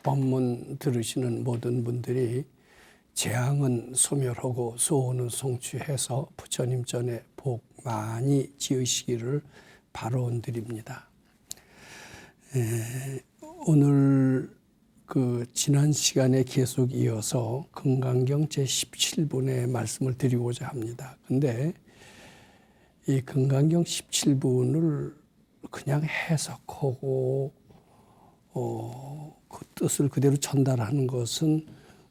법문 들으시는 모든 분들이 재앙은 소멸하고 소원은 성취해서 부처님 전에 복 많이 지으시기를 바라온드립니다. 오늘 지난 시간에 계속 이어서 금강경 제17분의 말씀을 드리고자 합니다. 근데 이 금강경 17분을 그냥 해석하고 그 뜻을 그대로 전달하는 것은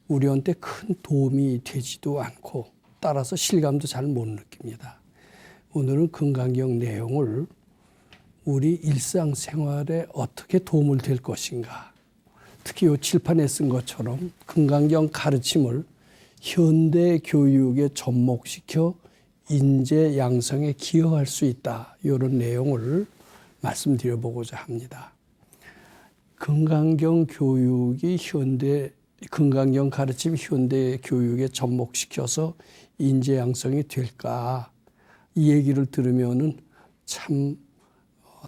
우리한테 큰 도움이 되지도 않고 따라서 실감도 잘 못 느낍니다. 오늘은 금강경 내용을 우리 일상생활에 어떻게 도움을 될 것인가, 특히 이 칠판에 쓴 것처럼 금강경 가르침을 현대 교육에 접목시켜 인재 양성에 기여할 수 있다, 이런 내용을 말씀드려보고자 합니다. 금강경 교육이 금강경 가르침 현대 교육에 접목시켜서 인재 양성이 될까, 이 얘기를 들으면은 참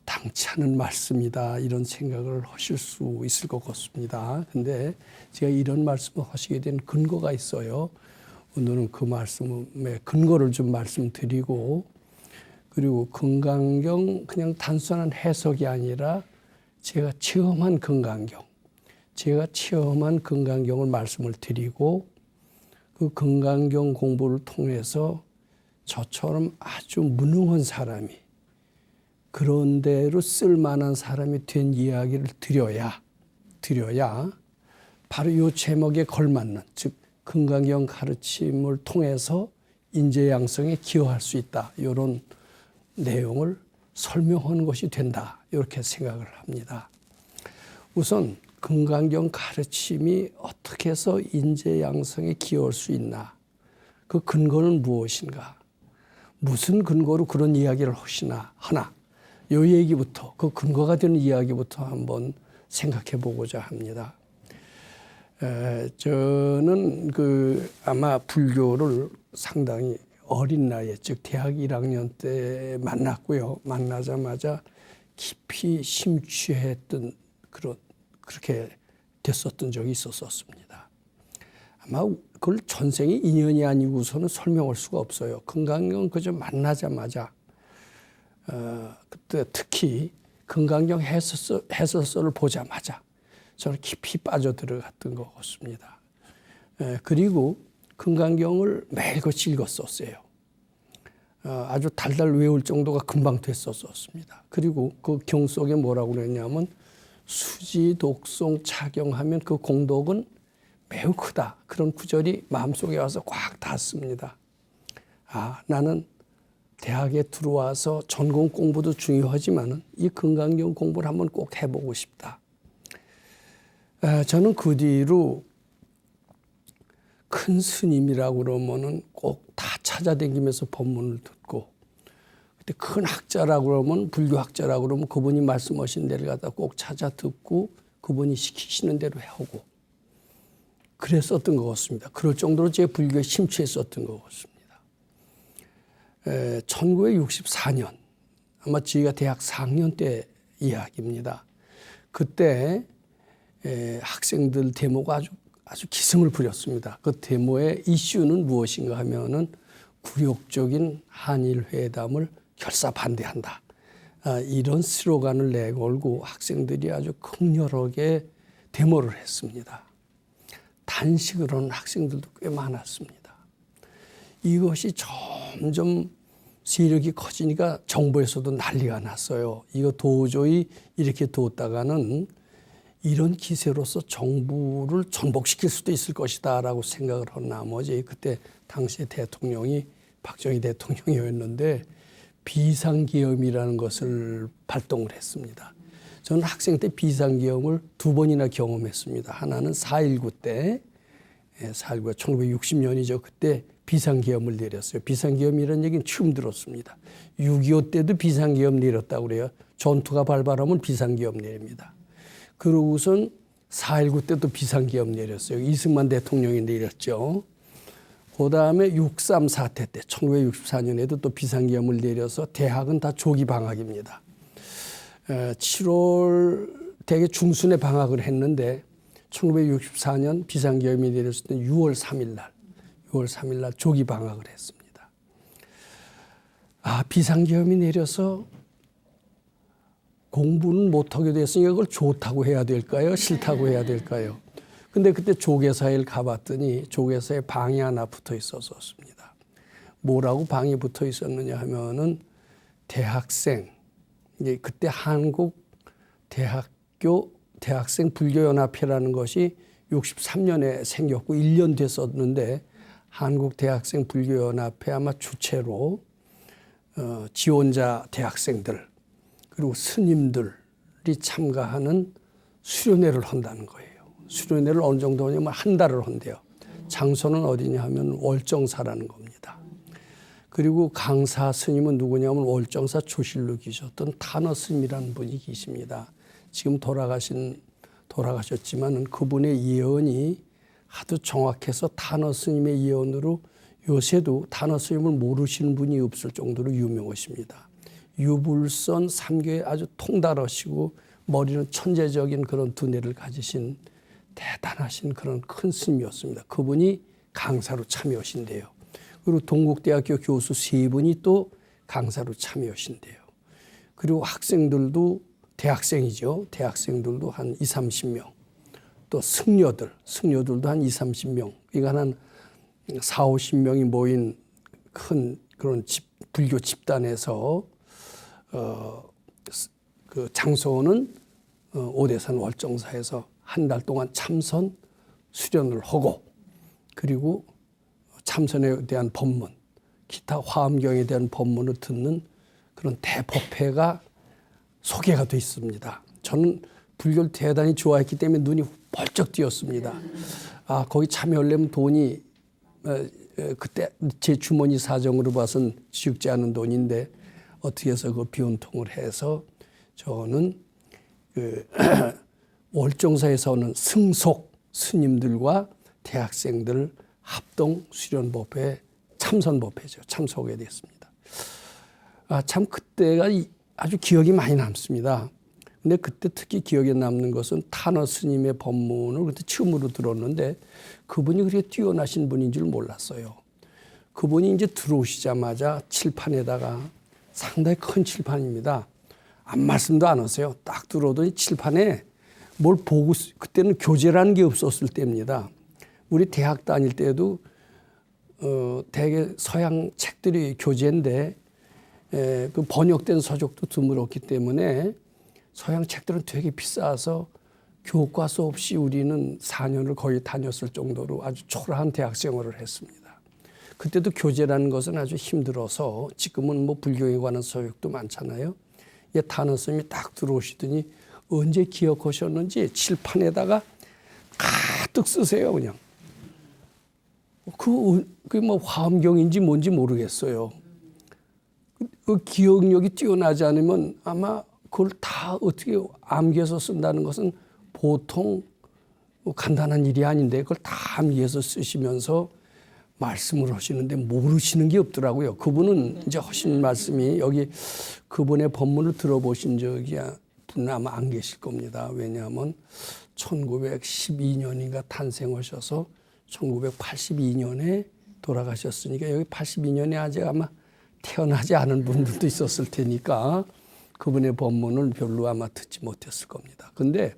당찮은 말씀이다, 이런 생각을 하실 수 있을 것 같습니다. 근데 제가 이런 말씀을 하시게 된 근거가 있어요. 오늘은 그 말씀의 근거를 좀 말씀드리고, 그리고 금강경 그냥 단순한 해석이 아니라 제가 체험한 금강경을 말씀을 드리고, 그 금강경 공부를 통해서 저처럼 아주 무능한 사람이 그런 대로 쓸만한 사람이 된 이야기를 드려야 바로 이 제목에 걸맞는, 즉 금강경 가르침을 통해서 인재 양성에 기여할 수 있다, 이런 내용을 설명하는 것이 된다, 이렇게 생각을 합니다. 우선 금강경 가르침이 어떻게 해서 인재 양성에 기여할 수 있나, 그 근거는 무엇인가, 무슨 근거로 그런 이야기를 하나, 이 얘기부터, 그 근거가 되는 이야기부터 한번 생각해 보고자 합니다. 저는 아마 불교를 상당히 어린 나이에, 즉 대학 1학년 때 만났고요. 만나자마자 깊이 심취했던 그렇게 됐었던 적이 있었습니다. 아마 그걸 전생의 인연이 아니고서는 설명할 수가 없어요. 금강경 그저 만나자마자 그때 특히 금강경 해설서를 보자마자 저는 깊이 빠져들어갔던 것 같습니다. 그리고 금강경을 매일같이 읽었었어요. 아주 달달 외울 정도가 금방 됐었습니다. 그리고 그 경 속에 뭐라고 그랬냐면, 수지 독송 착용하면 그 공덕은 매우 크다, 그런 구절이 마음속에 와서 꽉 닿습니다. 나는 대학에 들어와서 전공 공부도 중요하지만 이 금강경 공부를 한번 꼭 해보고 싶다. 저는 그 뒤로 큰 스님이라고 그러면은 꼭 다 찾아다니면서 법문을 듣고, 그때 큰 학자라고 그러면, 불교 학자라고 그러면 그분이 말씀하신 데를 갖다 꼭 찾아 듣고 그분이 시키시는 대로 하고 그랬었던 것 같습니다. 그럴 정도로 제 불교에 심취했었던 것 같습니다. 1964년, 아마 저희가 대학 4학년 때 이야기입니다. 그때 학생들 데모가 아주 기승을 부렸습니다. 그 데모의 이슈는 무엇인가 하면은 굴욕적인 한일 회담을 결사 반대한다, 이런 슬로건을 내걸고 학생들이 아주 극렬하게 데모를 했습니다. 단식을 하는 학생들도 꽤 많았습니다. 이것이 점점 세력이 커지니까 정부에서도 난리가 났어요. 이거 도저히 이렇게 뒀다가는 이런 기세로서 정부를 전복시킬 수도 있을 것이다 라고 생각을 한 나머지, 그때 당시 대통령이 박정희 대통령이었는데 비상계엄이라는 것을 발동을 했습니다. 저는 학생 때 비상계엄을 2번이나 경험했습니다. 하나는 4.19 때, 4.19가 1960년이죠. 그때 비상계엄을 내렸어요. 비상계엄이라는 얘기는 처음 들었습니다. 6.25 때도 비상계엄 내렸다고 그래요. 전투가 발발하면 비상계엄 내립니다. 그러고선 4.19 때도 비상계엄 내렸어요. 이승만 대통령이 내렸죠. 그 다음에 6.3 사태 때 1964년에도 또 비상계엄을 내려서 대학은 다 조기 방학입니다. 7월 대개 중순에 방학을 했는데 1964년 비상계엄이 내렸을 때 6월 3일 날 조기 방학을 했습니다. 비상계엄이 내려서 공부는 못하게 됐으니까 그걸 좋다고 해야 될까요? 싫다고 해야 될까요? 근데 그때 조계사에 가봤더니 조계사에 방이 하나 붙어 있었습니다. 뭐라고 방이 붙어 있었느냐 하면은 대학생, 그때 한국 대학생 불교연합회라는 것이 63년에 생겼고 1년 됐었는데 한국 대학생 불교연합회 아마 주체로 지원자 대학생들 그리고 스님들이 참가하는 수련회를 한다는 거예요. 수련회를 어느 정도 하냐면 한 달을 한대요. 장소는 어디냐 하면 월정사라는 겁니다. 그리고 강사 스님은 누구냐면 월정사 조실로 계셨던 탄어 스님이라는 분이 계십니다. 지금 돌아가셨지만 그분의 예언이 하도 정확해서 탄어 스님의 예언으로 요새도 탄어 스님을 모르시는 분이 없을 정도로 유명하십니다. 유불선 삼교에 아주 통달하시고 머리는 천재적인 그런 두뇌를 가지신 대단하신 그런 큰 스님이었습니다. 그분이 강사로 참여하신대요. 그리고 동국대학교 교수 3분이 또 강사로 참여하신대요. 그리고 학생들도 대학생이죠. 대학생들도 한 20, 30명. 또 승려들도 한 20, 30명. 그러니까 한 4, 50명이 모인 큰 그런 불교 집단에서 그 장소는 오대산 월정사에서 한 달 동안 참선 수련을 하고 그리고 참선에 대한 법문, 기타 화엄경에 대한 법문을 듣는 그런 대법회가 소개가 돼 있습니다. 저는 불교를 대단히 좋아했기 때문에 눈이 벌쩍 띄었습니다. 거기 참여하려면 돈이 그때 제 주머니 사정으로 봐서는 지극지 않은 돈인데 어떻게 해서 그 비운통을 해서 저는 월정사에서는 승속 스님들과 대학생들 합동 수련법회 참선법회죠. 참석하게 됐습니다. 참 그때가 아주 기억이 많이 남습니다. 근데 그때 특히 기억에 남는 것은 탄어 스님의 법문을 그때 처음으로 들었는데 그분이 그렇게 뛰어나신 분인 줄 몰랐어요. 그분이 이제 들어오시자마자 칠판에다가 상당히 큰 칠판입니다. 아무 말씀도 안 하세요. 딱 들어오더니 칠판에 뭘 보고, 그때는 교재라는 게 없었을 때입니다. 우리 대학 다닐 때도 대개 서양 책들이 교재인데 그 번역된 서적도 드물었기 때문에 서양 책들은 되게 비싸서 교과서 없이 우리는 4년을 거의 다녔을 정도로 아주 초라한 대학 생활을 했습니다. 그때도 교재라는 것은 아주 힘들어서 지금은 뭐 불교에 관한 서적도 많잖아요. 탄어 스님이 딱 들어오시더니 언제 기억하셨는지 칠판에다가 가득 쓰세요, 그냥. 그게 뭐 화엄경인지 뭔지 모르겠어요. 그 기억력이 뛰어나지 않으면 아마 그걸 다 어떻게 암기해서 쓴다는 것은 보통 간단한 일이 아닌데 그걸 다 암기해서 쓰시면서 말씀을 하시는데 모르시는 게 없더라고요. 그분은 이제 하신 말씀이 여기 그분의 법문을 들어보신 적이 분은 아마 안 계실 겁니다. 왜냐하면 1912년인가 탄생하셔서 1982년에 돌아가셨으니까 여기 82년에 아직 아마 태어나지 않은 분들도 있었을 테니까 그분의 법문을 별로 아마 듣지 못했을 겁니다. 근데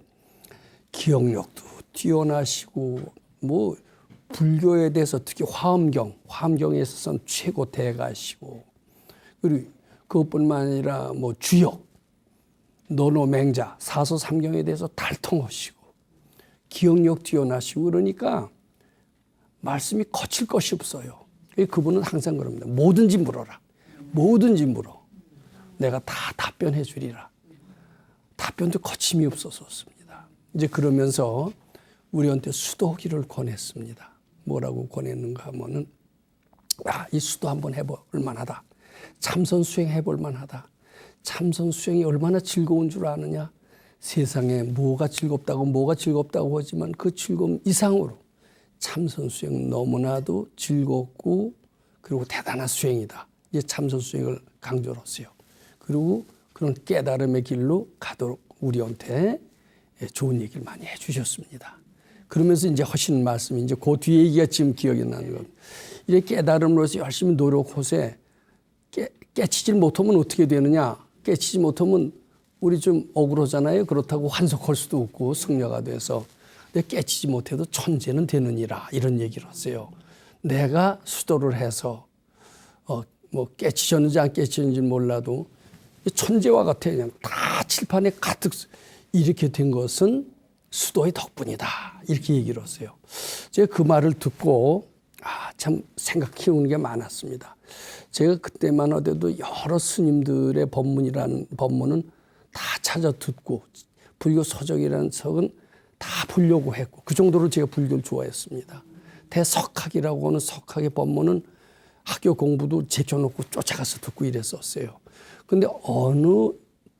기억력도 뛰어나시고 뭐 불교에 대해서 특히 화엄경에 있어서는 최고 대가시고 그리고 그것뿐만 아니라 뭐 주역, 노노맹자, 사서삼경에 대해서 달통하시고 기억력 뛰어나시고 그러니까 말씀이 거칠 것이 없어요. 그분은 항상 그럽니다. 뭐든지 물어라. 뭐든지 물어. 내가 다 답변해 주리라. 답변도 거침이 없었습니다. 이제 그러면서 우리한테 수도하기를 권했습니다. 뭐라고 권했는가 하면은 이 수도 한번 해볼 만하다. 참선 수행 해볼 만하다. 참선 수행이 얼마나 즐거운 줄 아느냐. 세상에 뭐가 즐겁다고 하지만 그 즐거움 이상으로 참선 수행은 너무나도 즐겁고 그리고 대단한 수행이다. 이제 참선 수행을 강조를 했어요. 그리고 그런 깨달음의 길로 가도록 우리한테 좋은 얘기를 많이 해 주셨습니다. 그러면서 이제 하시는 말씀이 이제 그 뒤에 얘기가 지금 기억이 나는 겁니다. 이렇게 깨달음으로서 열심히 노력하세 깨치질 못하면 어떻게 되느냐? 깨치지 못하면 우리 좀 억울하잖아요. 그렇다고 환속할 수도 없고 승려가 돼서. 근데 깨치지 못해도 천재는 되느니라 이런 얘기를 하세요. 내가 수도를 해서 뭐 깨치셨는지 안 깨치셨는지 몰라도 천재와 같아 그냥 다 칠판에 가득 이렇게 된 것은 수도의 덕분이다 이렇게 얘기를 하세요. 제가 그 말을 듣고 참 생각 키우는 게 많았습니다. 제가 그때만 하더라도 여러 스님들의 법문은 다 찾아 듣고 불교 서적이라는 책은 다 보려고 했고 그 정도로 제가 불교를 좋아했습니다. 대석학이라고 하는 석학의 법문은 학교 공부도 제껴놓고 쫓아가서 듣고 이랬었어요. 그런데 어느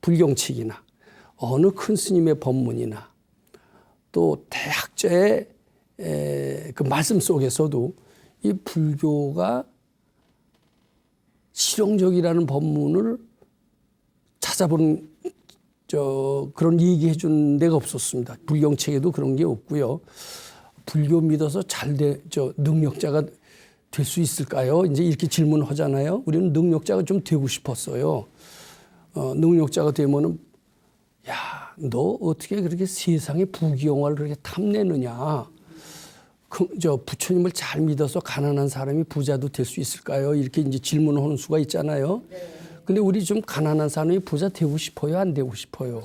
불경책이나 어느 큰 스님의 법문이나 또 대학자의 그 말씀 속에서도 이 불교가 실용적이라는 법문을 찾아보는 그런 얘기해 준 데가 없었습니다. 불경책에도 그런 게 없고요. 불교 믿어서 능력자가 될 수 있을까요? 이제 이렇게 질문하잖아요. 우리는 능력자가 좀 되고 싶었어요. 능력자가 되면은 야, 너 어떻게 그렇게 세상의 부귀영화를 그렇게 탐내느냐? 부처님을 잘 믿어서 가난한 사람이 부자도 될 수 있을까요? 이렇게 이제 질문하는 수가 있잖아요. 근데 우리 좀 가난한 사람이 부자 되고 싶어요? 안 되고 싶어요?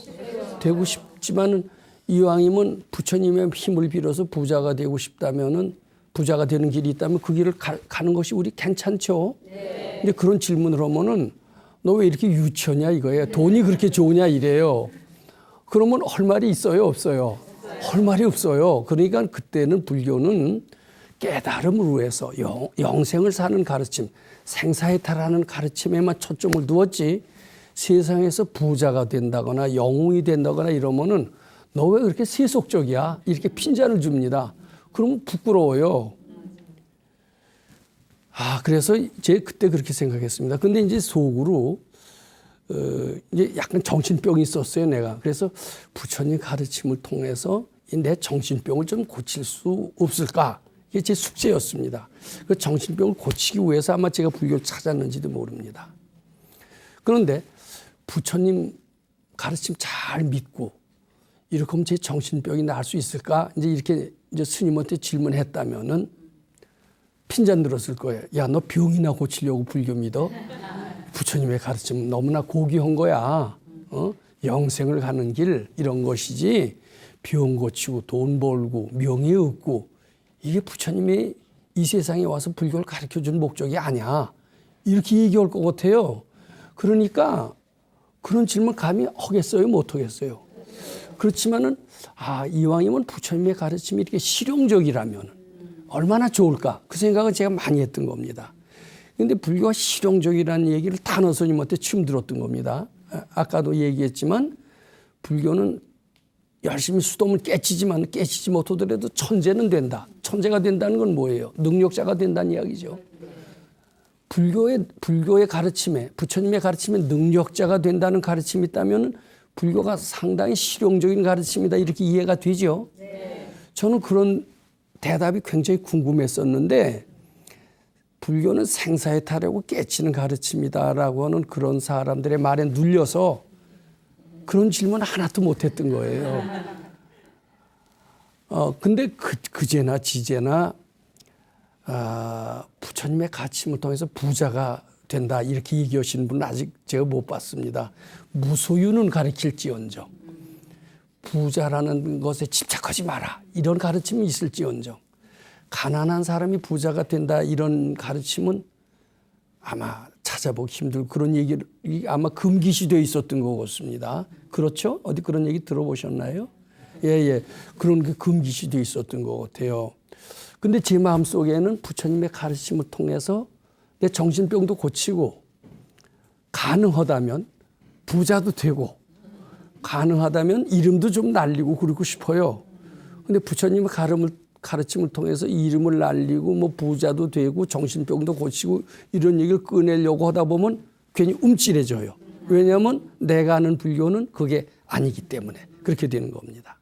되고 싶지만은 이왕이면 부처님의 힘을 빌어서 부자가 되고 싶다면은 부자가 되는 길이 있다면 그 길을 가는 것이 우리 괜찮죠? 근데 그런 질문을 하면은 너 왜 이렇게 유치하냐 이거예요. 돈이 그렇게 좋으냐 이래요. 그러면 할 말이 있어요? 없어요? 할 말이 없어요. 그러니까 그때는 불교는 깨달음을 위해서 영생을 사는 가르침, 생사해탈하는 가르침에만 초점을 두었지 세상에서 부자가 된다거나 영웅이 된다거나 이러면은 너 왜 그렇게 세속적이야? 이렇게 핀잔을 줍니다. 그러면 부끄러워요. 그래서 이제 그때 그렇게 생각했습니다. 근데 이제 속으로 이제 약간 정신병이 있었어요, 내가. 그래서 부처님 가르침을 통해서 내 정신병을 좀 고칠 수 없을까? 이게 제 숙제였습니다. 그 정신병을 고치기 위해서 아마 제가 불교를 찾았는지도 모릅니다. 그런데 부처님 가르침 잘 믿고 이렇게 하면 제 정신병이 나을 수 있을까? 이렇게 스님한테 질문했다면은 핀잔 들었을 거예요. 야, 너 병이나 고치려고 불교 믿어? 부처님의 가르침 너무나 고귀한 거야. 영생을 가는 길 이런 것이지 병 고치고 돈 벌고 명예 얻고 이게 부처님이 이 세상에 와서 불교를 가르쳐준 목적이 아니야. 이렇게 얘기할 것 같아요. 그러니까 그런 질문 감히 하겠어요? 못 하겠어요? 그렇지만은 이왕이면 부처님의 가르침이 이렇게 실용적이라면 얼마나 좋을까? 그 생각을 제가 많이 했던 겁니다. 그런데 불교가 실용적이라는 얘기를 단어 스님한테 처음 들었던 겁니다. 아까도 얘기했지만 불교는 열심히 수도문 깨치지만 깨치지 못하더라도 천재는 된다. 천재가 된다는 건 뭐예요? 능력자가 된다는 이야기죠. 불교의 가르침에 부처님의 가르침에 능력자가 된다는 가르침이 있다면 불교가 상당히 실용적인 가르침이다 이렇게 이해가 되죠. 저는 그런 대답이 굉장히 궁금했었는데 불교는 생사해탈하고 깨치는 가르침이다라고 하는 그런 사람들의 말에 눌려서 그런 질문 하나도 못했던 거예요. 근데 그제나 지제나 부처님의 가르침을 통해서 부자가 된다 이렇게 얘기하시는 분은 아직 제가 못 봤습니다. 무소유는 가르칠지언정 부자라는 것에 집착하지 마라 이런 가르침이 있을지언정 가난한 사람이 부자가 된다 이런 가르침은 아마 찾아보기 힘들고 그런 얘기를 아마 금기시되어 있었던 것 같습니다. 그렇죠? 어디 그런 얘기 들어보셨나요? 예. 그런 게 금기시되어 있었던 것 같아요. 근데 제 마음속에는 부처님의 가르침을 통해서 내 정신병도 고치고 가능하다면 부자도 되고 가능하다면 이름도 좀 날리고 그러고 싶어요. 근데 부처님의 가르침을 통해서 이름을 날리고 뭐 부자도 되고 정신병도 고치고 이런 얘기를 꺼내려고 하다 보면 괜히 움찔해져요. 왜냐하면 내가 아는 불교는 그게 아니기 때문에 그렇게 되는 겁니다.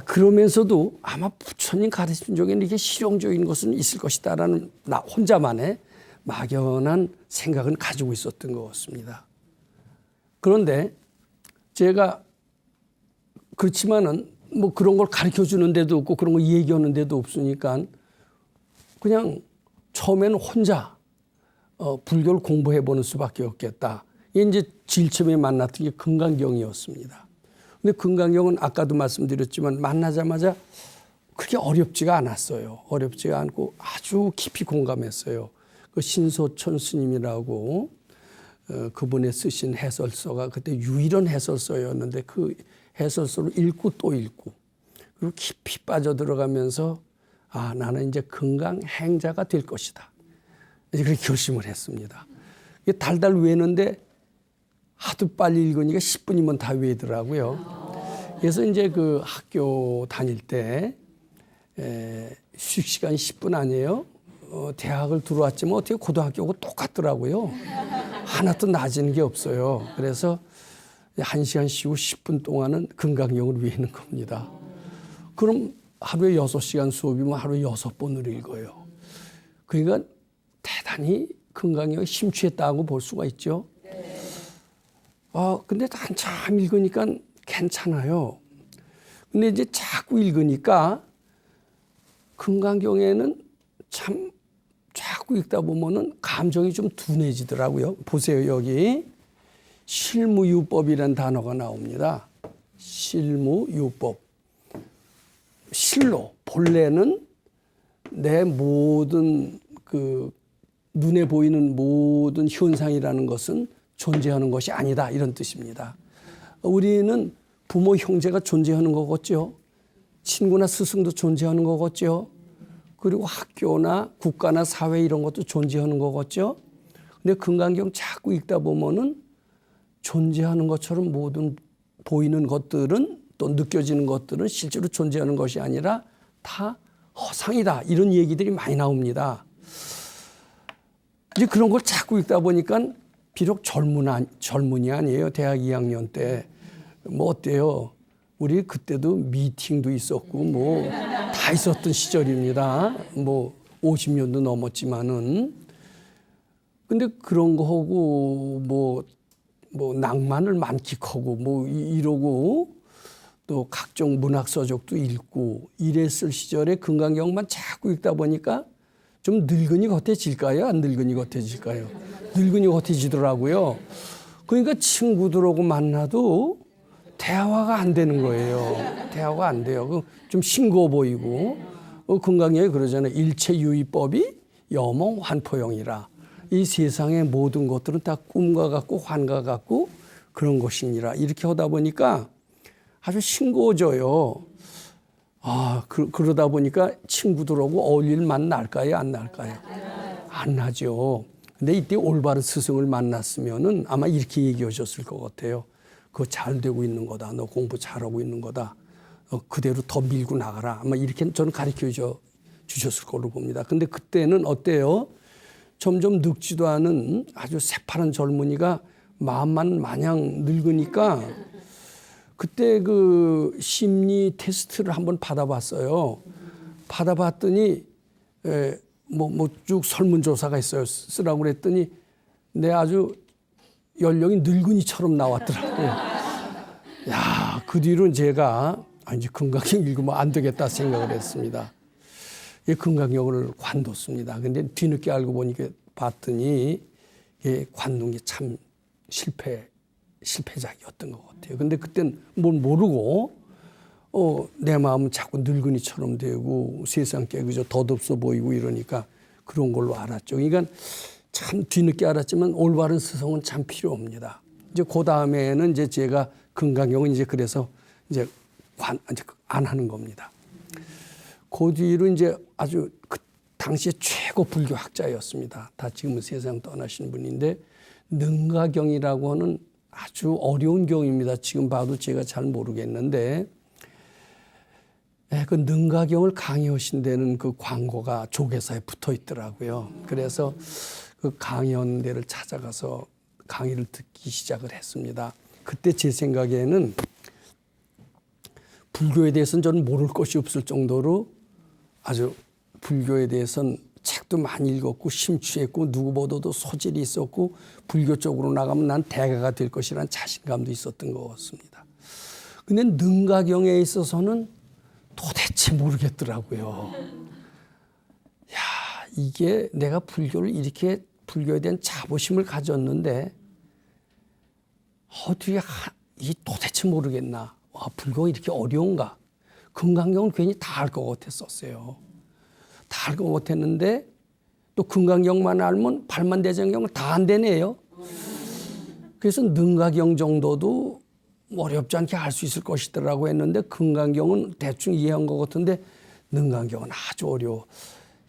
그러면서도 아마 부처님 가르침 중에는 이게 실용적인 것은 있을 것이다라는 나 혼자만의 막연한 생각은 가지고 있었던 것 같습니다. 그런데 제가 그렇지만은 뭐 그런 걸 가르쳐 주는 데도 없고 그런 걸 얘기하는 데도 없으니까 그냥 처음에는 혼자 불교를 공부해 보는 수밖에 없겠다. 이게 이제 제일 처음에 만났던 게 금강경이었습니다. 근데 금강경은 아까도 말씀드렸지만 만나자마자 그렇게 어렵지가 않았어요. 어렵지가 않고 아주 깊이 공감했어요. 그 신소천 스님이라고 그분의 쓰신 해설서가 그때 유일한 해설서였는데 그 해설서를 읽고 또 읽고 그리고 깊이 빠져들어가면서 나는 이제 금강행자가 될 것이다. 이제 그렇게 결심을 했습니다. 이게 달달 외는데 하도 빨리 읽으니까 10분이면 다 외더라고요. 그래서 이제 그 학교 다닐 때 휴식 시간이 10분 아니에요. 대학을 들어왔지만 어떻게 고등학교하고 똑같더라고요. 하나도 낮은 게 없어요. 그래서 1시간 쉬고 10분 동안은 금강경을 외우는 겁니다. 그럼 하루에 6시간 수업이면 하루에 6번을 읽어요. 그러니까 대단히 금강경에 심취했다고 볼 수가 있죠. 근데 한참 읽으니까 괜찮아요. 근데 이제 자꾸 읽으니까 금강경에는 참 자꾸 읽다 보면은 감정이 좀 둔해지더라고요. 보세요, 여기 실무유법이라는 단어가 나옵니다. 실무유법. 실로 본래는 내 모든 그 눈에 보이는 모든 현상이라는 것은 존재하는 것이 아니다, 이런 뜻입니다. 우리는 부모 형제가 존재하는 거겠죠. 친구나 스승도 존재하는 거겠죠. 그리고 학교나 국가나 사회 이런 것도 존재하는 거겠죠. 근데 금강경 자꾸 읽다 보면은 존재하는 것처럼 모든 보이는 것들은 또 느껴지는 것들은 실제로 존재하는 것이 아니라 다 허상이다, 이런 얘기들이 많이 나옵니다. 이제 그런 걸 자꾸 읽다 보니까 비록 젊은이 아니에요. 대학 2학년 때. 뭐 어때요? 우리 그때도 미팅도 있었고 뭐 다 있었던 시절입니다. 뭐 50년도 넘었지만은. 근데 그런 거 하고 뭐 낭만을 만끽하고 뭐 이러고 또 각종 문학 서적도 읽고 이랬을 시절에 금강경만 자꾸 읽다 보니까 좀 늙은이 같아질까요? 안 늙은이 같아질까요? 늙은이 같아지더라고요. 그러니까 친구들하고 만나도 대화가 안 되는 거예요. 대화가 안 돼요. 좀 싱거워 보이고. 금강경에 그러잖아요. 일체유의법이 여몽환포형이라. 이 세상의 모든 것들은 다 꿈과 같고 환과 같고 그런 것이니라. 이렇게 하다 보니까 아주 싱거워져요. 그러다 보니까 친구들하고 어울릴 맛 날까요? 안 날까요? 안 나죠. 근데 이때 올바른 스승을 만났으면은 아마 이렇게 얘기하셨을 것 같아요. 그거 잘 되고 있는 거다. 너 공부 잘하고 있는 거다. 그대로 더 밀고 나가라. 아마 이렇게 저는 가르쳐 주셨을 걸로 봅니다. 근데 그때는 어때요? 점점 늙지도 않은 아주 새파란 젊은이가 마음만 마냥 늙으니까 그때 그 심리 테스트를 한번 받아봤어요. 받아봤더니 쭉 설문조사가 있어요. 쓰라고 그랬더니 내 아주 연령이 늙은이처럼 나왔더라고요. 야, 그 뒤로는 제가 이제 금강경 읽으면 안 되겠다 생각을 했습니다. 이 금강경을 관뒀습니다. 근데 뒤늦게 알고 보니까 봤더니 관둔 게 참 실패작이었던 것 같아요. 근데 그땐 뭘 모르고 내 마음은 자꾸 늙은이처럼 되고 세상 깨그저 덧없어 보이고 이러니까 그런 걸로 알았죠. 그러니까 참 뒤늦게 알았지만 올바른 스승은 참 필요합니다. 이제 그 다음에는 이제 제가 금강경은 이제 그래서 이제 안 하는 겁니다. 그 뒤로 이제 아주 그 당시에 최고 불교 학자였습니다. 다 지금은 세상 떠나신 분인데 능가경이라고 하는 아주 어려운 경입니다. 지금 봐도 제가 잘 모르겠는데 그 능가경을 강의하신 데는 그 광고가 조계사에 붙어 있더라고요. 그래서 그 강연대를 찾아가서 강의를 듣기 시작을 했습니다. 그때 제 생각에는 불교에 대해서는 저는 모를 것이 없을 정도로 아주 불교에 대해서는 책도 많이 읽었고 심취했고 누구보다도 소질이 있었고 불교 쪽으로 나가면 난 대가가 될 것이라는 자신감도 있었던 것 같습니다. 근데 능가경에 있어서는 도대체 모르겠더라고요. 야, 이게 내가 불교를 이렇게 불교에 대한 자부심을 가졌는데 어떻게 이 도대체 모르겠나. 와, 불교가 이렇게 어려운가. 금강경은 괜히 다 알 것 같았었어요. 다 알 것 같았는데 또 금강경만 알면 발만대장경을 다 안 되네요. 그래서 능가경 정도도 어렵지 않게 알 수 있을 것이더라고 했는데 금강경은 대충 이해한 것 같은데 능가경은 아주 어려워.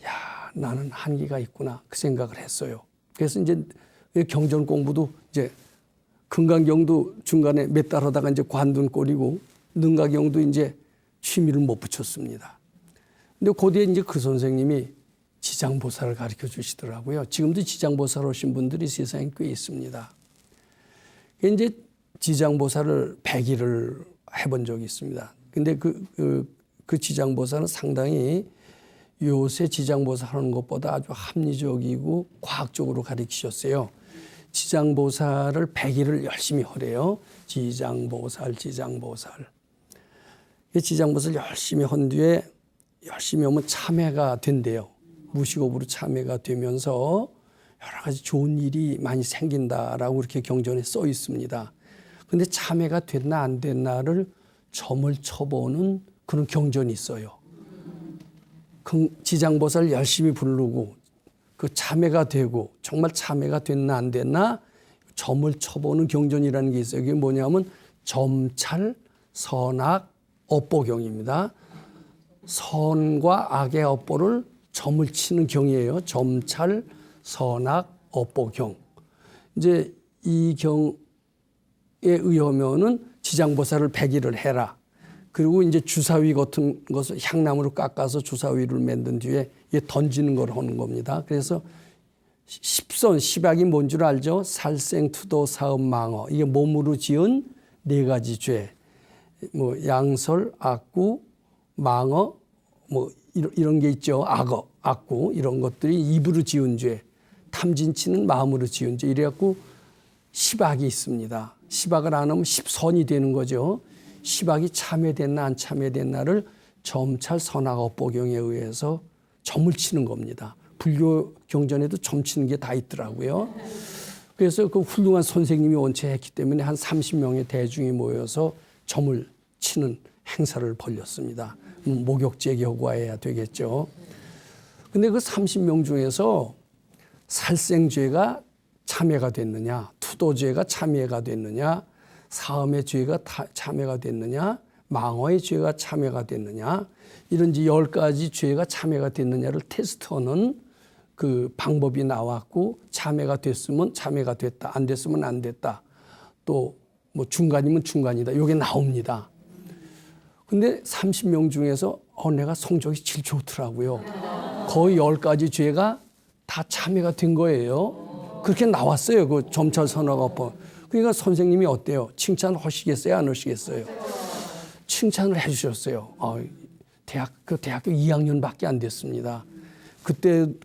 야, 나는 한계가 있구나 그 생각을 했어요. 그래서 이제 경전 공부도 이제 금강경도 중간에 몇 달 하다가 이제 관둔 꼴이고 능가경도 이제 취미를 못 붙였습니다. 근데 그뒤에 이제 그 선생님이 지장보살을 가르쳐 주시더라고요. 지금도 지장보살 오신 분들이 세상에 꽤 있습니다. 이제 지장보살을 100일을 해본 적이 있습니다. 근데 그 지장보살은 상당히 요새 지장보살 하는 것보다 아주 합리적이고 과학적으로 가르치셨어요. 지장보살을 100일을 열심히 하래요. 지장보살. 지장보살 열심히 한 뒤에 열심히 하면 참회가 된대요. 무식업으로 참회가 되면서 여러 가지 좋은 일이 많이 생긴다라고 이렇게 경전에 써 있습니다. 근데 참회가 됐나 안 됐나를 점을 쳐보는 그런 경전이 있어요. 지장보살 열심히 부르고 그 참회가 되고 정말 참회가 됐나 안 됐나 점을 쳐보는 경전이라는 게 있어요. 이게 뭐냐면 점찰, 선악, 업보경입니다. 선과 악의 업보를 점을 치는 경이에요. 점찰, 선악, 업보경. 이제 이 경에 의하면은 지장보살을 100일을 해라. 그리고 이제 주사위 같은 것을 향나무로 깎아서 주사위를 만든 뒤에 던지는 걸 하는 겁니다. 그래서 십선, 십약이 뭔 줄 알죠? 살생, 투도, 사음, 망어. 이게 몸으로 지은 4가지 죄. 뭐 양설, 악구, 망어, 뭐 이런 게 있죠. 악어, 악구 이런 것들이 입으로 지은 죄. 탐진치는 마음으로 지은 죄. 이래갖고 십악이 있습니다. 십악을 안 하면 십선이 되는 거죠. 십악이 참회됐나 안 참회됐나를 점찰, 선악, 업보경에 의해서 점을 치는 겁니다. 불교 경전에도 점 치는 게 다 있더라고요. 그래서 그 훌륭한 선생님이 원체했기 때문에 한 30명의 대중이 모여서 점을 치는 행사를 벌였습니다. 목욕제 교과해야 되겠죠. 근데 그 30명 중에서 살생죄가 참회가 됐느냐, 투도죄가 참회가 됐느냐, 사음의 죄가 참회가 됐느냐, 망어의 죄가 참회가 됐느냐, 이런 10가지 죄가 참회가 됐느냐를 테스트하는 그 방법이 나왔고, 참회가 됐으면 참회가 됐다, 안 됐으면 안 됐다, 또 뭐 중간이면 중간이다, 이게 나옵니다. 근데 30명 중에서 내가 성적이 제일 좋더라고요. 거의 10가지 죄가 다 참회가 된 거예요. 그렇게 나왔어요. 그 점찰 선악업보. 그러니까 선생님이 어때요? 칭찬하시겠어요? 안 하시겠어요? 칭찬을 해주셨어요. 대학교 2학년밖에 안 됐습니다.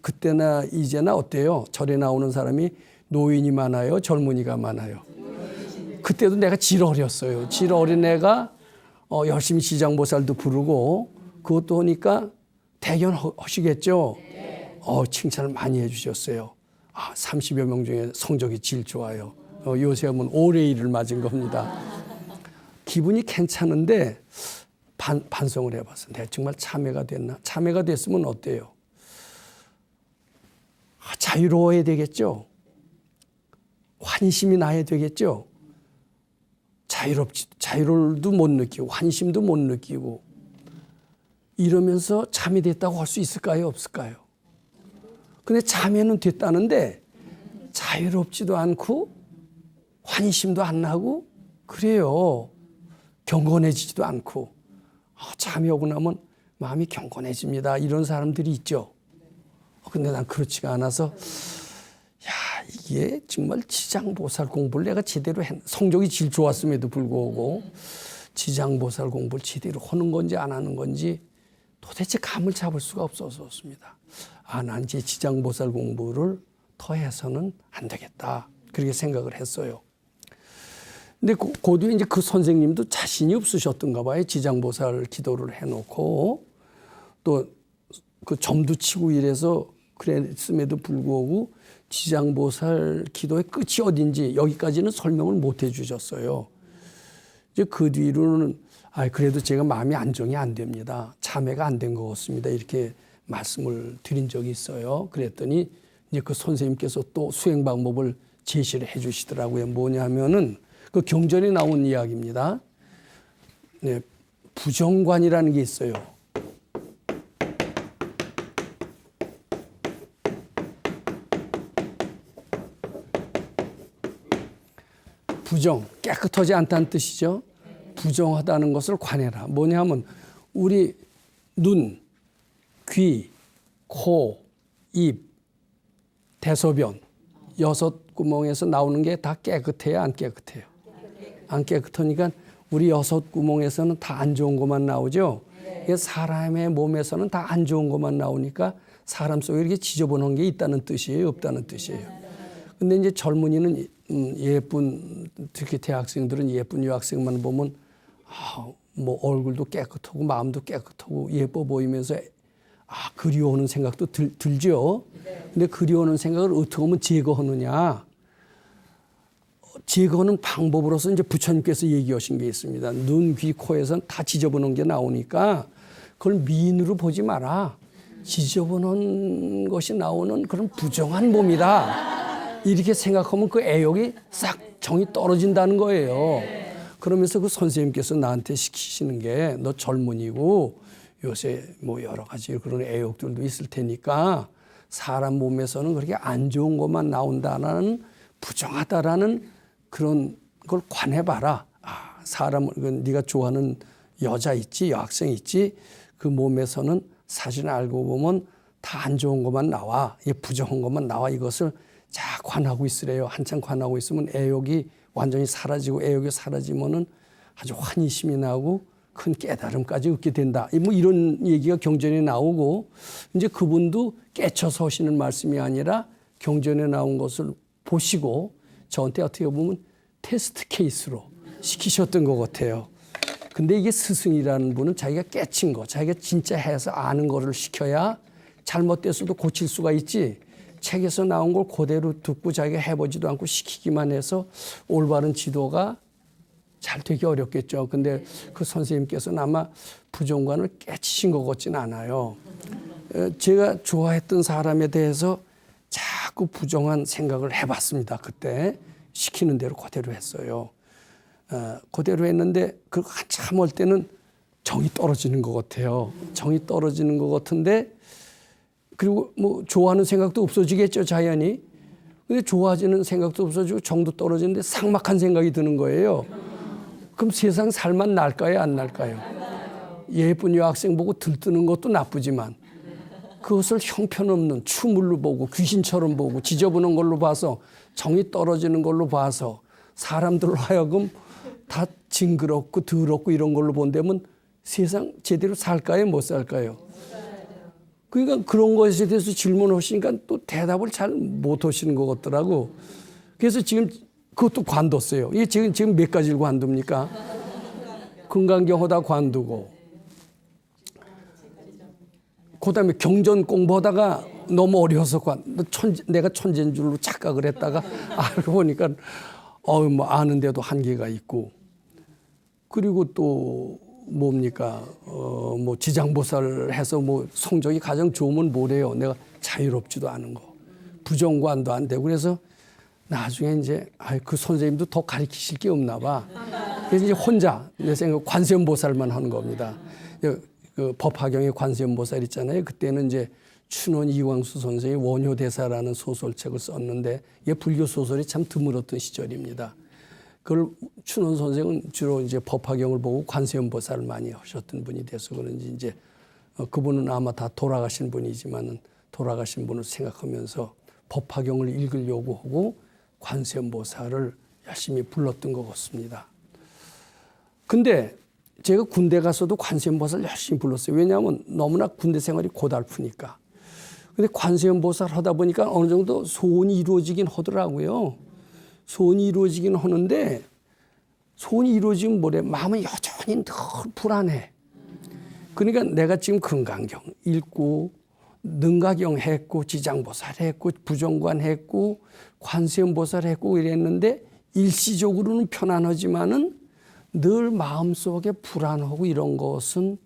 그때나 이제나 어때요? 절에 나오는 사람이 노인이 많아요? 젊은이가 많아요? 그때도 내가 질 어렸어요. 질 어린 애가 열심히 지장보살도 부르고 그것도 하니까 대견하시겠죠? 칭찬을 많이 해주셨어요. 30여 명 중에 성적이 제일 좋아요. 요새 하면 오레이를 맞은 겁니다. 기분이 괜찮은데 반성을 해봤어요. 내가 정말 참회가 됐나? 참회가 됐으면 어때요? 자유로워야 되겠죠? 환심이 나야 되겠죠? 자유를도 못 느끼고 환심도 못 느끼고 이러면서 참이 됐다고 할 수 있을까요? 없을까요? 근데 참회는 됐다는데 자유롭지도 않고 환심도 안 나고 그래요. 경건해지지도 않고 참회하고 나면 마음이 경건해집니다. 이런 사람들이 있죠. 근데 난 그렇지가 않아서 이게 정말 지장보살 공부를 내가 제대로 성적이 제일 좋았음에도 불구하고 지장보살 공부를 제대로 하는 건지 안 하는 건지 도대체 감을 잡을 수가 없었습니다. 난 이제 지장보살 공부를 더 해서는 안 되겠다. 그렇게 생각을 했어요. 근데 그 뒤에 이제 그 선생님도 자신이 없으셨던가 봐요. 지장보살 기도를 해놓고 또 그 점도 치고 이래서 그랬음에도 불구하고 지장보살 기도의 끝이 어딘지 여기까지는 설명을 못 해주셨어요. 이제 그 뒤로는 그래도 제가 마음이 안정이 안 됩니다. 참회가 안 된 것 같습니다. 이렇게 말씀을 드린 적이 있어요. 그랬더니 이제 그 선생님께서 또 수행 방법을 제시를 해 주시더라고요. 뭐냐면은 그 경전에 나온 이야기입니다. 네, 부정관이라는 게 있어요. 부정, 깨끗하지 않다는 뜻이죠. 부정하다는 것을 관해라. 뭐냐면 우리 눈, 귀, 코, 입, 대소변 6구멍에서 나오는 게 다 깨끗해요, 안 깨끗해요? 안 깨끗하니까 우리 6구멍에서는 다 안 좋은 것만 나오죠. 사람의 몸에서는 다 안 좋은 것만 나오니까 사람 속에 이렇게 지저분한 게 있다는 뜻이에요, 없다는 뜻이에요. 근데 이제 젊은이는 예쁜, 특히 대학생들은 예쁜 여학생만 보면 뭐 얼굴도 깨끗하고 마음도 깨끗하고 예뻐 보이면서 그리워하는 생각도 들죠. 근데 그리워하는 생각을 어떻게 하면 제거하느냐. 제거하는 방법으로서 이제 부처님께서 얘기하신 게 있습니다. 눈, 귀, 코에선 다 지저분한 게 나오니까 그걸 미인으로 보지 마라. 지저분한 것이 나오는 그런 부정한 몸이다. 이렇게 생각하면 그 애욕이 싹 정이 떨어진다는 거예요. 그러면서 그 선생님께서 나한테 시키시는 게 너 젊은이고 요새 뭐 여러 가지 그런 애욕들도 있을 테니까 사람 몸에서는 그렇게 안 좋은 것만 나온다는 부정하다라는 그런 걸 관해봐라. 사람을 네가 좋아하는 여자 있지, 여학생 있지, 그 몸에서는 사실 알고 보면 다 안 좋은 것만 나와, 부정한 것만 나와. 이것을 자 관하고 있으래요. 한참 관하고 있으면 애욕이 완전히 사라지고 애욕이 사라지면은 아주 환희심이 나고 큰 깨달음까지 얻게 된다. 뭐 이런 얘기가 경전에 나오고 이제 그분도 깨쳐서 하시는 말씀이 아니라 경전에 나온 것을 보시고 저한테 어떻게 보면 테스트 케이스로 시키셨던 것 같아요. 근데 이게 스승이라는 분은 자기가 깨친 거, 자기가 진짜 해서 아는 거를 시켜야 잘못됐어도 고칠 수가 있지. 책에서 나온 걸 그대로 듣고 자기가 해보지도 않고 시키기만 해서 올바른 지도가 잘 되기 어렵겠죠. 근데 그 선생님께서는 아마 부정관을 깨치신 것 같지는 않아요. 제가 좋아했던 사람에 대해서 자꾸 부정한 생각을 해봤습니다. 그때 시키는 대로 그대로 했어요. 그대로 했는데 그 한참 할 때는 정이 떨어지는 것 같아요. 정이 떨어지는 것 같은데 그리고 뭐 좋아하는 생각도 없어지겠죠, 자연히. 근데 좋아지는 생각도 없어지고 정도 떨어지는데 삭막한 생각이 드는 거예요. 그럼 세상 살만 날까요, 안 날까요? 예쁜 여학생 보고 들뜨는 것도 나쁘지만 그것을 형편없는 추물로 보고 귀신처럼 보고 지저분한 걸로 봐서 정이 떨어지는 걸로 봐서 사람들로 하여금 다 징그럽고 더럽고 이런 걸로 본다면 세상 제대로 살까요, 못 살까요? 그러니까 그런 것에 대해서 질문하시니까 또 대답을 잘 못 하시는 것 같더라고. 그래서 지금 그것도 관뒀어요. 이게 지금 몇 가지를 관둡니까? 금강경 하다 관두고, 그 다음에 경전 공부하다가 너무 어려워서 내가 천재인 줄로 착각을 했다가 알고 보니까 뭐 아는데도 한계가 있고, 그리고 또 뭡니까? 뭐 지장보살을 해서 뭐 성적이 가장 좋으면 뭐래요? 내가 자유롭지도 않은 거, 부정관도 안 되고. 그래서 나중에 이제 그 선생님도 더 가르치실 게 없나 봐. 그래서 이제 혼자 내 생각 관세음보살만 하는 겁니다. 그 법화경에 관세음보살 있잖아요. 그때는 이제 춘원 이광수 선생이 원효대사라는 소설책을 썼는데 이게 불교 소설이 참 드물었던 시절입니다. 그걸 춘원 선생은 주로 이제 법화경을 보고 관세음보살을 많이 하셨던 분이 돼서 그런지 이제 그분은 아마 다 돌아가신 분이지만은 돌아가신 분을 생각하면서 법화경을 읽으려고 하고 관세음보살을 열심히 불렀던 것 같습니다. 근데 제가 군대 가서도 관세음보살 열심히 불렀어요. 왜냐하면 너무나 군대 생활이 고달프니까. 근데 관세음보살 하다 보니까 어느 정도 소원이 이루어지긴 하더라고요. 소원이 이루어지긴 하는데 소원이 이루어지면 뭐래? 마음은 여전히 늘 불안해. 그러니까 내가 지금 금강경 읽고 능가경 했고 지장보살 했고 부정관 했고 관세음보살 했고 이랬는데 일시적으로는 편안하지만은 늘 마음속에 불안하고 이런 것은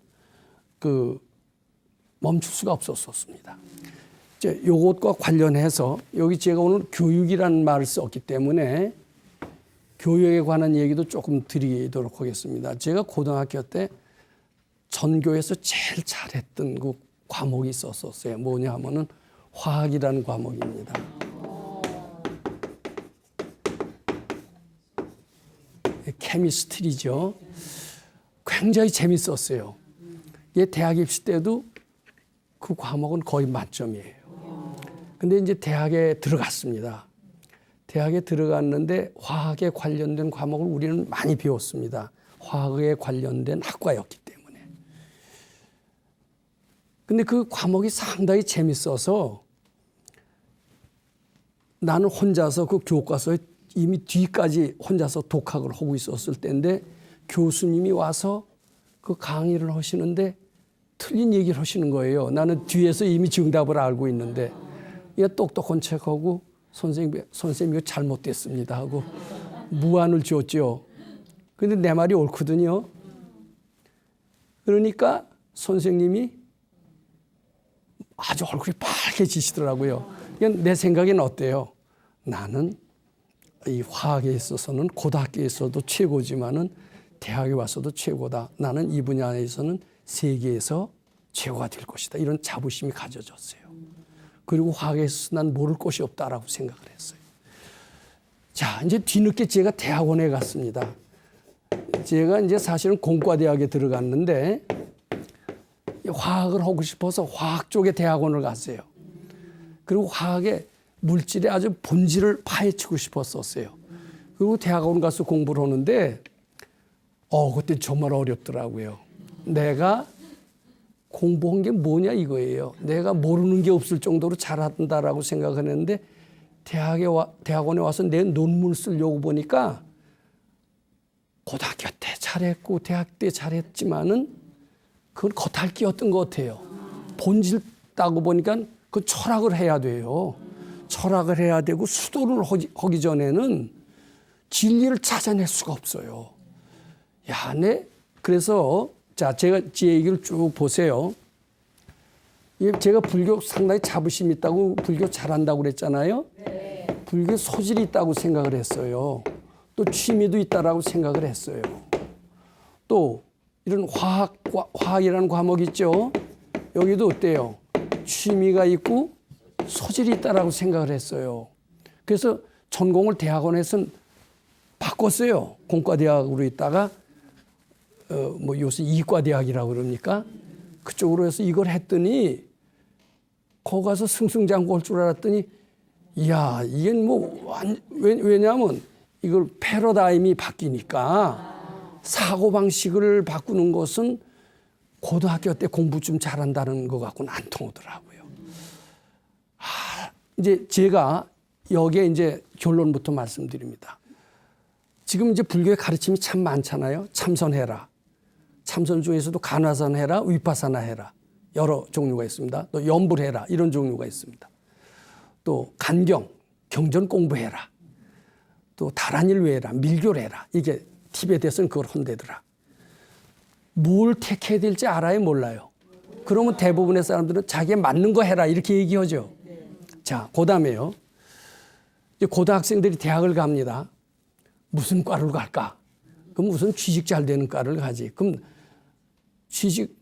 멈출 수가 없었습니다. 이제 요것과 관련해서 여기 제가 오늘 교육이라는 말을 썼기 때문에 교육에 관한 얘기도 조금 드리도록 하겠습니다. 제가 고등학교 때 전교에서 제일 잘했던 그 과목이 있었어요. 뭐냐 하면은 화학이라는 과목입니다. 케미스트리죠. 굉장히 재밌었어요. 대학 입시 때도 그 과목은 거의 만점이에요. 근데 이제 대학에 들어갔습니다. 대학에 들어갔는데 화학에 관련된 과목을 우리는 많이 배웠습니다. 화학에 관련된 학과였기 때문에. 근데 그 과목이 상당히 재밌어서 나는 혼자서 그 교과서에 이미 뒤까지 혼자서 독학을 하고 있었을 때인데 교수님이 와서 그 강의를 하시는데 틀린 얘기를 하시는 거예요. 나는 뒤에서 이미 정답을 알고 있는데 똑똑한 척하고 선생님 이거 잘못됐습니다 하고 무안을 줬죠. 근데 내 말이 옳거든요. 그러니까 선생님이 아주 얼굴이 빨개지시더라고요. 내 생각에는 어때요? 나는 이 화학에 있어서는 고등학교에서도 최고지만은 대학에 와서도 최고다. 나는 이 분야에서는 세계에서 최고가 될 것이다. 이런 자부심이 가져졌어요. 그리고 화학에서 난 모를 것이 없다라고 생각을 했어요. 자, 이제 뒤늦게 제가 대학원에 갔습니다. 제가 이제 사실은 공과대학에 들어갔는데 화학을 하고 싶어서 화학 쪽에 대학원을 갔어요. 그리고 화학의 물질의 아주 본질을 파헤치고 싶었었어요. 그리고 대학원 가서 공부를 하는데 그때 정말 어렵더라고요. 내가 공부한 게 뭐냐 이거예요. 내가 모르는 게 없을 정도로 잘한다라고 생각했는데 대학원에 와서 내 논문을 쓰려고 보니까 고등학교 때 잘했고 대학 때 잘했지만은 그건 겉핥기였던 것 같아요. 본질 따고 보니까 그 철학을 해야 돼요. 철학을 해야 되고 수도를 하기 전에는 진리를 찾아낼 수가 없어요. 그래서 자, 제가 제 얘기를 쭉 보세요. 제가 불교 상당히 자부심 있다고 불교 잘한다고 그랬잖아요. 네. 불교 소질이 있다고 생각을 했어요. 또 취미도 있다라고 생각을 했어요. 또 이런 화학이라는 과목 있죠. 여기도 어때요? 취미가 있고 소질이 있다라고 생각을 했어요. 그래서 전공을 대학원에서는 바꿨어요. 공과대학으로 있다가 요새 이과대학이라고 그럽니까? 그쪽으로 해서 이걸 했더니 거기 가서 승승장구할 줄 알았더니 이야 이게 왜냐하면 이걸 패러다임이 바뀌니까 사고방식을 바꾸는 것은 고등학교 때 공부 좀 잘한다는 것 갖고는 안 통하더라고요. 이제 제가 여기에 이제 결론부터 말씀드립니다. 지금 이제 불교의 가르침이 참 많잖아요. 참선해라. 참선 중에서도 간화선 해라, 위파사나 해라. 여러 종류가 있습니다. 또 염불해라. 이런 종류가 있습니다. 또 간경, 경전 공부해라. 또 다란일 외해라, 밀교해라. 이게 티베트에서는 그걸 한대더라. 뭘 택해야 될지 알아요, 몰라요? 그러면 대부분의 사람들은 자기에 맞는 거 해라 이렇게 얘기하죠. 자, 그다음에요. 이제 고등학생들이 대학을 갑니다. 무슨 과를 갈까? 그럼 무슨 취직 잘 되는 과를 가지. 그럼 취직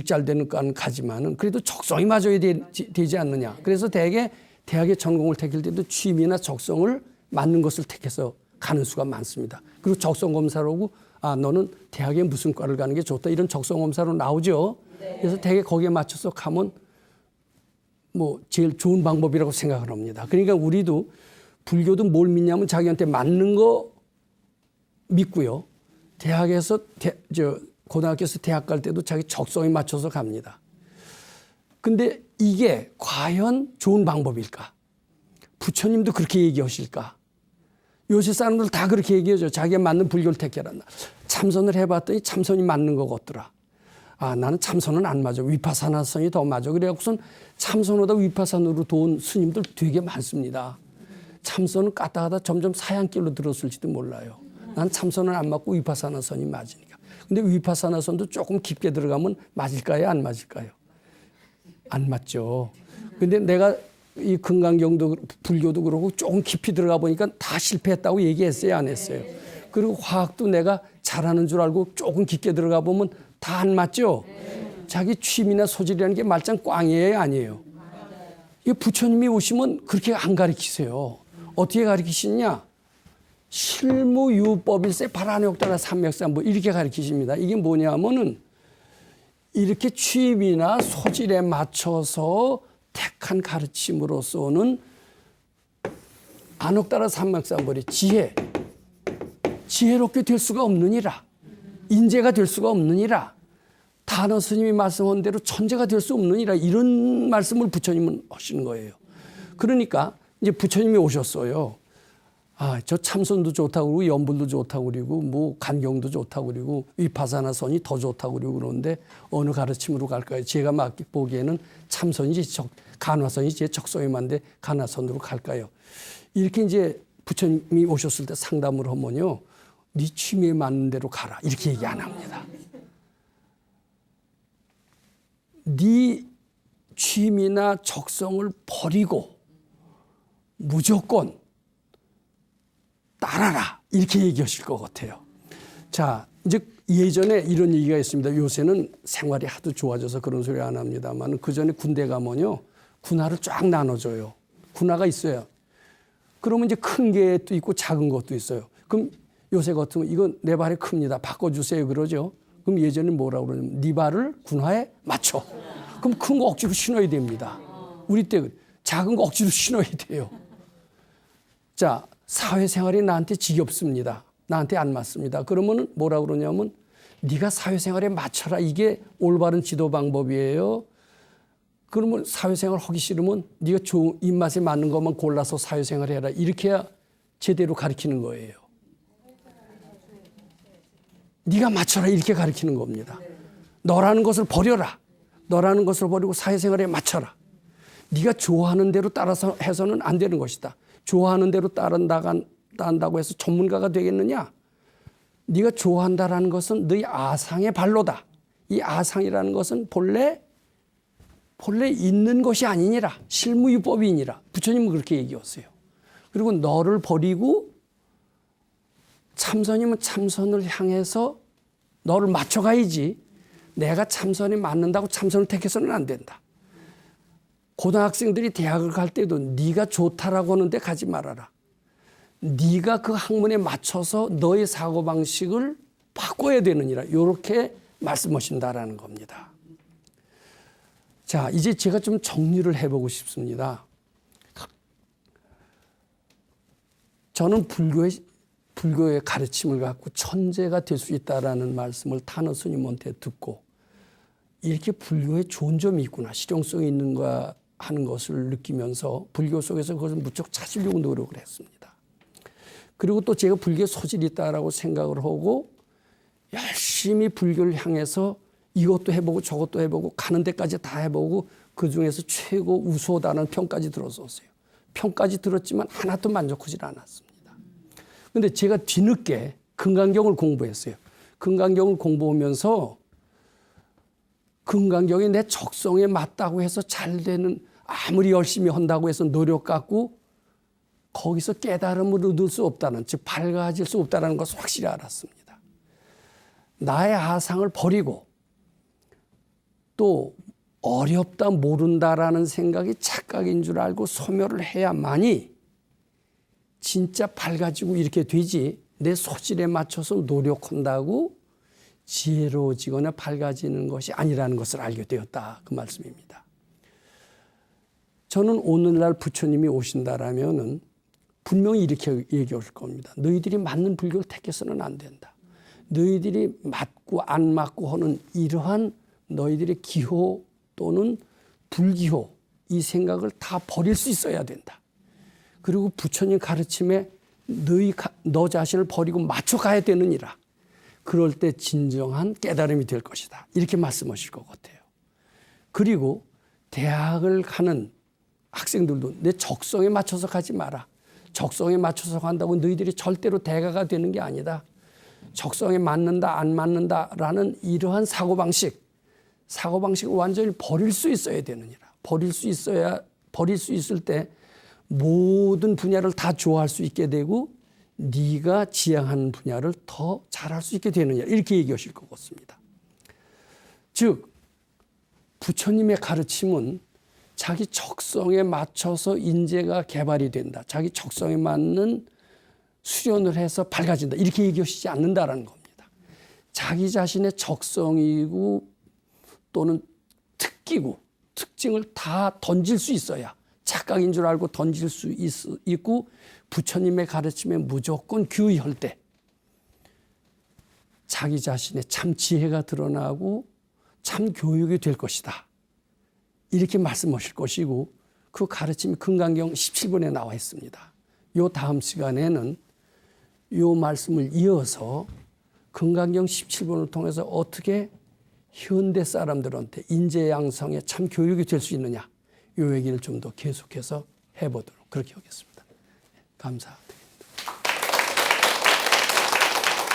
잘 되는 과는 가지만은 그래도 적성이 맞아야 되지 않느냐. 그래서 대학의 전공을 택할 때도 취미나 적성을 맞는 것을 택해서 가는 수가 많습니다. 그리고 적성 검사를 하고 너는 대학에 무슨 과를 가는 게 좋다. 이런 적성 검사로 나오죠. 네. 그래서 대개 거기에 맞춰서 가면 제일 좋은 방법이라고 생각을 합니다. 그러니까 우리도 불교도 뭘 믿냐면 자기한테 맞는 거 믿고요. 대학에서 고등학교에서 대학 갈 때도 자기 적성에 맞춰서 갑니다. 근데 이게 과연 좋은 방법일까? 부처님도 그렇게 얘기하실까? 요새 사람들 다 그렇게 얘기하죠. 자기에 맞는 불교를 택해라. 참선을 해봤더니 참선이 맞는 것 같더라. 나는 참선은 안 맞아. 위파사나선이 더 맞아. 그래갖고선 참선보다 위파산으로 도운 스님들 되게 많습니다. 참선은 까다하다 점점 사양길로 들었을지도 몰라요. 난 참선은 안 맞고 위파사나선이 맞으니까. 근데 위파사나선도 조금 깊게 들어가면 맞을까요? 안 맞을까요? 안 맞죠. 근데 내가 이 금강경도 불교도 그러고 조금 깊이 들어가 보니까 다 실패했다고 얘기했어요, 안 했어요? 그리고 화학도 내가 잘하는 줄 알고 조금 깊게 들어가 보면 다 안 맞죠? 자기 취미나 소질이라는 게 말짱 꽝이에요, 아니에요? 이 부처님이 오시면 그렇게 안 가르치세요. 어떻게 가르치시냐? 실무유법일세 바라욕다나 삼맥삼보 이렇게 가르치십니다. 이게 뭐냐면은 이렇게 취미나 소질에 맞춰서 택한 가르침으로서는 안옥따라 삼맥삼보리 지혜롭게 될 수가 없느니라. 인재가 될 수가 없느니라. 단어 스님이 말씀한 대로 천재가 될 수 없느니라. 이런 말씀을 부처님은 하시는 거예요. 그러니까 이제 부처님이 오셨어요. 저 참선도 좋다고 그러고 연불도 좋다고 그러고 뭐 간경도 좋다고 그러고 위파사나선이 더 좋다고 그러고 그러는데 어느 가르침으로 갈까요? 제가 막 보기에는 참선이지 간화선이 제 적성에 맞는데 간화선으로 갈까요? 이렇게 이제 부처님이 오셨을 때 상담을 하면요. 네 취미에 맞는 대로 가라. 이렇게 얘기 안 합니다. 네 취미나 적성을 버리고 무조건 따라라. 이렇게 얘기하실 것 같아요. 자, 이제 예전에 이런 얘기가 있습니다. 요새는 생활이 하도 좋아져서 그런 소리 안 합니다만 그전에 군대 가면요. 군화를 쫙 나눠줘요. 군화가 있어요. 그러면 이제 큰 게도 있고 작은 것도 있어요. 그럼 요새 같으면 이건 내 발이 큽니다. 바꿔주세요. 그러죠. 그럼 예전에 뭐라고 그러냐면 네 발을 군화에 맞춰. 그럼 큰 거 억지로 신어야 됩니다. 우리 때 작은 거 억지로 신어야 돼요. 자, 사회생활이 나한테 지겹습니다. 나한테 안 맞습니다. 그러면 뭐라고 그러냐면 네가 사회생활에 맞춰라. 이게 올바른 지도 방법이에요. 그러면 사회생활 하기 싫으면 네가 입맛에 맞는 것만 골라서 사회생활 해라. 이렇게 해야 제대로 가르치는 거예요. 네가 맞춰라. 이렇게 가르치는 겁니다. 너라는 것을 버려라. 너라는 것을 버리고 사회생활에 맞춰라. 네가 좋아하는 대로 따라서 해서는 안 되는 것이다. 좋아하는 대로 따른다고 해서 전문가가 되겠느냐? 네가 좋아한다라는 것은 너희 아상의 발로다. 이 아상이라는 것은 본래 있는 것이 아니니라. 실무유법이니라. 부처님은 그렇게 얘기했어요. 그리고 너를 버리고 참선이면 참선을 향해서 너를 맞춰가야지. 내가 참선이 맞는다고 참선을 택해서는 안 된다. 고등학생들이 대학을 갈 때도 네가 좋다라고 하는데 가지 말아라. 네가 그 학문에 맞춰서 너의 사고방식을 바꿔야 되느니라. 이렇게 말씀하신다라는 겁니다. 자, 이제 제가 좀 정리를 해보고 싶습니다. 저는 불교의 가르침을 갖고 천재가 될 수 있다라는 말씀을 탄어 스님한테 듣고 이렇게 불교에 좋은 점이 있구나, 실용성이 있는가 하는 것을 느끼면서 불교 속에서 그것을 무척 찾으려고 노력을 했습니다. 그리고 또 제가 불교에 소질이 있다라고 생각을 하고 열심히 불교를 향해서 이것도 해보고 저것도 해보고 가는 데까지 다 해보고 그중에서 최고 우수하다는 평까지 들었었어요. 평까지 들었지만 하나도 만족하지 않았습니다. 그런데 제가 뒤늦게 금강경을 공부했어요. 금강경을 공부하면서 금강경이 내 적성에 맞다고 해서 잘 되는, 아무리 열심히 한다고 해서 노력 갖고 거기서 깨달음을 얻을 수 없다는, 즉 밝아질 수 없다는 것을 확실히 알았습니다. 나의 아상을 버리고 또 어렵다 모른다라는 생각이 착각인 줄 알고 소멸을 해야만이 진짜 밝아지고 이렇게 되지, 내 소질에 맞춰서 노력한다고 지혜로워지거나 밝아지는 것이 아니라는 것을 알게 되었다. 그 말씀입니다. 저는 오늘날 부처님이 오신다라면은 분명히 이렇게 얘기할 겁니다. 너희들이 맞는 불교를 택해서는 안 된다. 너희들이 맞고 안 맞고 하는 이러한 너희들의 기호 또는 불기호 이 생각을 다 버릴 수 있어야 된다. 그리고 부처님 가르침에 너 자신을 버리고 맞춰가야 되느니라. 그럴 때 진정한 깨달음이 될 것이다. 이렇게 말씀하실 것 같아요. 그리고 대학을 가는 학생들도 내 적성에 맞춰서 가지 마라. 적성에 맞춰서 간다고 너희들이 절대로 대가가 되는 게 아니다. 적성에 맞는다 안 맞는다라는 이러한 사고방식을 완전히 버릴 수 있어야 되느니라. 버릴 수 있을 때 모든 분야를 다 좋아할 수 있게 되고 네가 지향하는 분야를 더 잘할 수 있게 되느냐 이렇게 얘기하실 것 같습니다. 즉 부처님의 가르침은 자기 적성에 맞춰서 인재가 개발이 된다. 자기 적성에 맞는 수련을 해서 밝아진다. 이렇게 얘기하시지 않는다라는 겁니다. 자기 자신의 적성이고 또는 특기고 특징을 다 던질 수 있어야 착각인 줄 알고 던질 수 있고 부처님의 가르침에 무조건 규의할 때 자기 자신의 참 지혜가 드러나고 참 교육이 될 것이다. 이렇게 말씀하실 것이고 그 가르침이 금강경 17번에 나와 있습니다. 요 다음 시간에는 요 말씀을 이어서 금강경 17번을 통해서 어떻게 현대 사람들한테 인재 양성에 참 교육이 될 수 있느냐 요 얘기를 좀 더 계속해서 해보도록 그렇게 하겠습니다. 감사합니다.